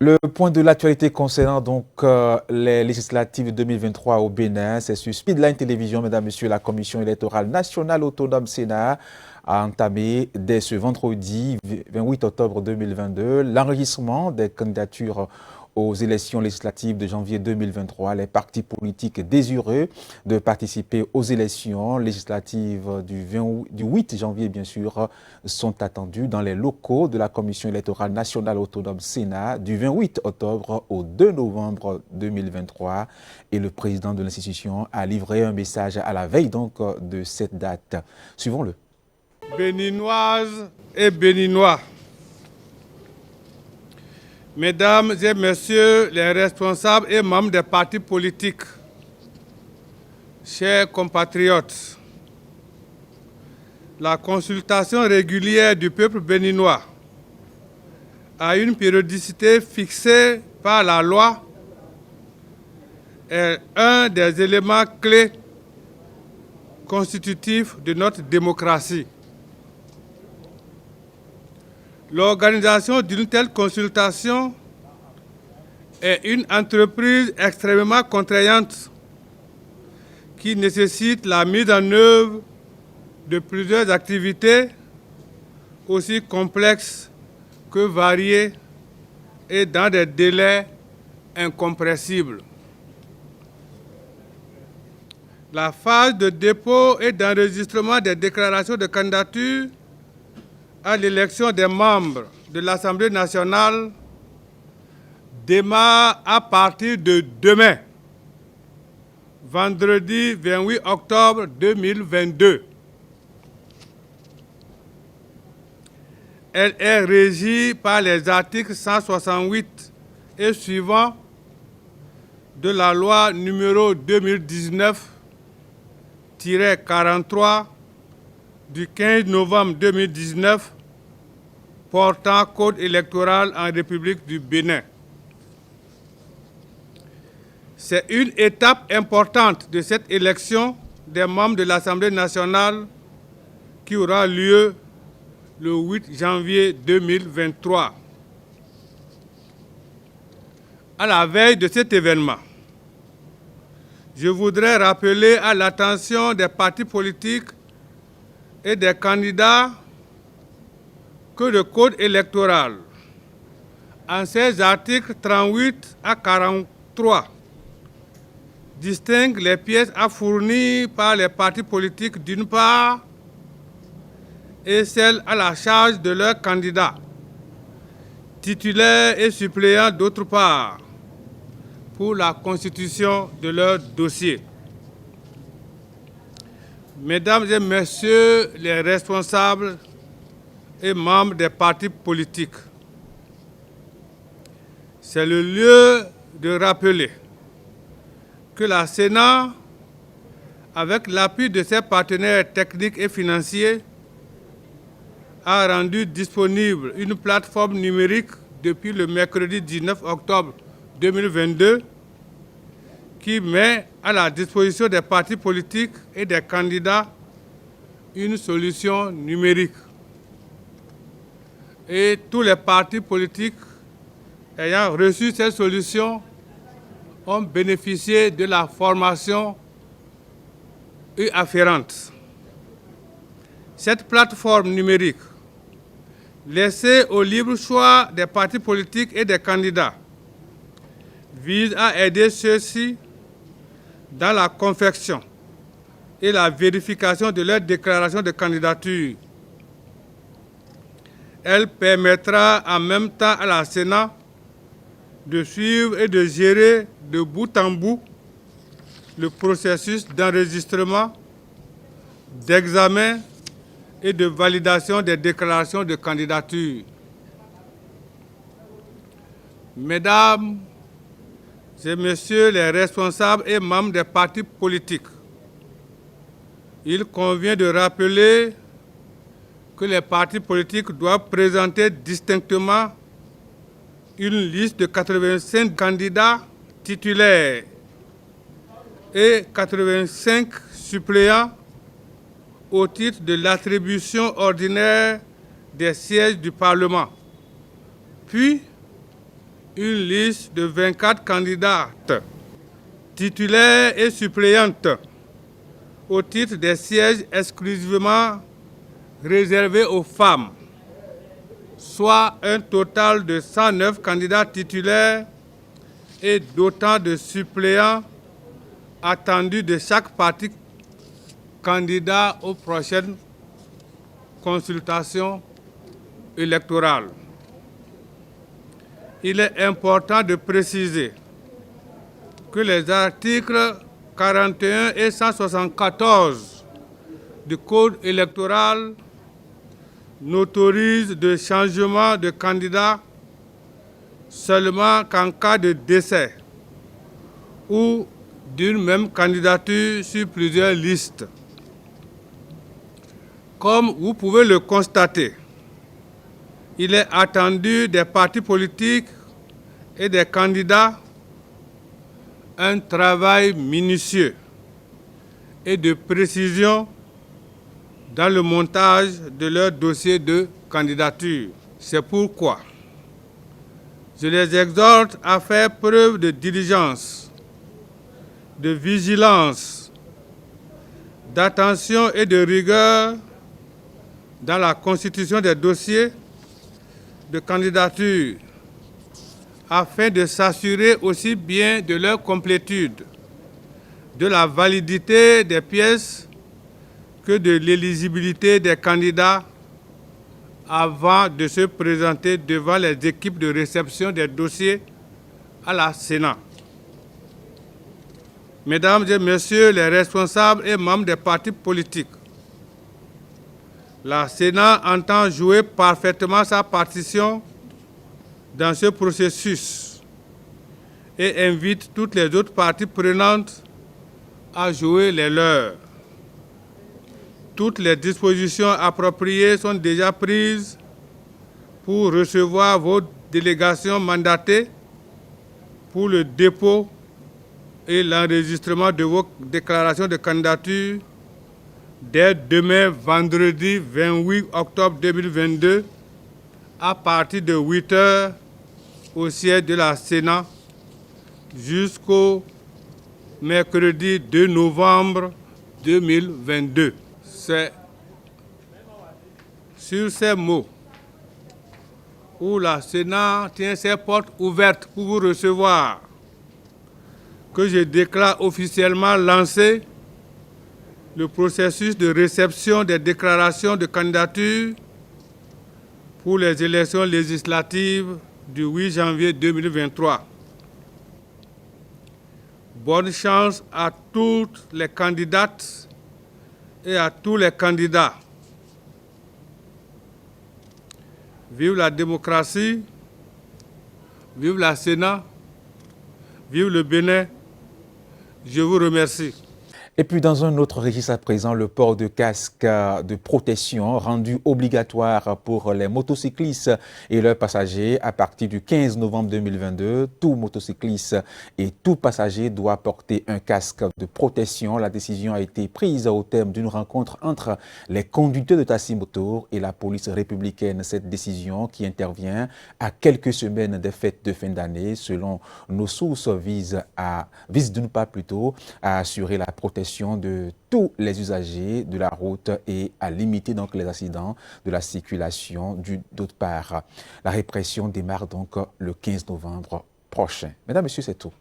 Le point de l'actualité concernant les législatives de 2023 au Bénin, c'est sur Speedline Télévision, mesdames, messieurs. La Commission électorale nationale autonome Sénat a entamé dès ce vendredi 28 octobre 2022 l'enregistrement des candidatures aux élections législatives de janvier 2023. Les partis politiques désireux de participer aux élections législatives du 8 janvier, bien sûr, sont attendus dans les locaux de la Commission électorale nationale autonome Sénat du 28 octobre au 2 novembre 2023. Et le président de l'institution a livré un message à la veille de cette date. Suivons-le. Béninoises et Béninois, Mesdames et Messieurs les responsables et membres des partis politiques, chers compatriotes, la consultation régulière du peuple béninois à une périodicité fixée par la loi est un des éléments clés constitutifs de notre démocratie. L'organisation d'une telle consultation est une entreprise extrêmement contraignante qui nécessite la mise en œuvre de plusieurs activités aussi complexes que variées et dans des délais incompressibles. La phase de dépôt et d'enregistrement des déclarations de candidature à l'élection des membres de l'Assemblée nationale démarre à partir de demain, vendredi 28 octobre 2022. Elle est régie par les articles 168 et suivants de la loi numéro 2019-43 du 15 novembre 2019 portant code électoral en République du Bénin. C'est une étape importante de cette élection des membres de l'Assemblée nationale qui aura lieu le 8 janvier 2023. À la veille de cet événement, je voudrais rappeler à l'attention des partis politiques et des candidats que le code électoral, en ses articles 38 à 43, distingue les pièces à fournir par les partis politiques d'une part et celles à la charge de leurs candidats, titulaires et suppléants d'autre part, pour la constitution de leur dossier. Mesdames et Messieurs les responsables et membres des partis politiques, c'est le lieu de rappeler que la Sénat, avec l'appui de ses partenaires techniques et financiers, a rendu disponible une plateforme numérique depuis le mercredi 19 octobre 2022 qui met à la disposition des partis politiques et des candidats une solution numérique. Et tous les partis politiques ayant reçu cette solution ont bénéficié de la formation y afférente. Cette plateforme numérique, laissée au libre choix des partis politiques et des candidats, vise à aider ceux-ci dans la confection et la vérification de leur déclaration de candidature. Elle permettra en même temps à la Sénat de suivre et de gérer de bout en bout le processus d'enregistrement, d'examen et de validation des déclarations de candidature. Mesdames et Messieurs les responsables et membres des partis politiques, il convient de rappeler que les partis politiques doivent présenter distinctement une liste de 85 candidats titulaires et 85 suppléants au titre de l'attribution ordinaire des sièges du Parlement, puis une liste de 24 candidates titulaires et suppléantes au titre des sièges exclusivement réservés aux femmes, soit un total de 109 candidats titulaires et d'autant de suppléants attendus de chaque parti candidat aux prochaines consultations électorales. Il est important de préciser que les articles 41 et 174 du Code électoral n'autorisent de changement de candidat seulement qu'en cas de décès ou d'une même candidature sur plusieurs listes. Comme vous pouvez le constater, il est attendu des partis politiques et des candidats un travail minutieux et de précision dans le montage de leur dossier de candidature. C'est pourquoi je les exhorte à faire preuve de diligence, de vigilance, d'attention et de rigueur dans la constitution des dossiers de candidature, afin de s'assurer aussi bien de leur complétude, de la validité des pièces que de l'éligibilité des candidats avant de se présenter devant les équipes de réception des dossiers à la Sénat. Mesdames et Messieurs les responsables et membres des partis politiques, la Sénat entend jouer parfaitement sa partition dans ce processus et invite toutes les autres parties prenantes à jouer les leurs. Toutes les dispositions appropriées sont déjà prises pour recevoir vos délégations mandatées pour le dépôt et l'enregistrement de vos déclarations de candidature dès demain, vendredi 28 octobre 2022, à partir de 8 h au siège de la Sénat jusqu'au mercredi 2 novembre 2022. C'est sur ces mots où la Sénat tient ses portes ouvertes pour vous recevoir que je déclare officiellement lancé le processus de réception des déclarations de candidature pour les élections législatives du 8 janvier 2023. Bonne chance à toutes les candidates et à tous les candidats. Vive la démocratie, vive la Sénat, vive le Bénin. Je vous remercie. Et puis dans un autre registre à présent, le port de casque de protection rendu obligatoire pour les motocyclistes et leurs passagers à partir du 15 novembre 2022. Tout motocycliste et tout passager doit porter un casque de protection. La décision a été prise au terme d'une rencontre entre les conducteurs de taxi moto et la police républicaine. Cette décision qui intervient à quelques semaines des fêtes de fin d'année, selon nos sources, vise d'une part plutôt à assurer la protection de tous les usagers de la route et à limiter donc les accidents de la circulation d'autre part. La répression démarre donc le 15 novembre prochain. Mesdames, Messieurs, c'est tout.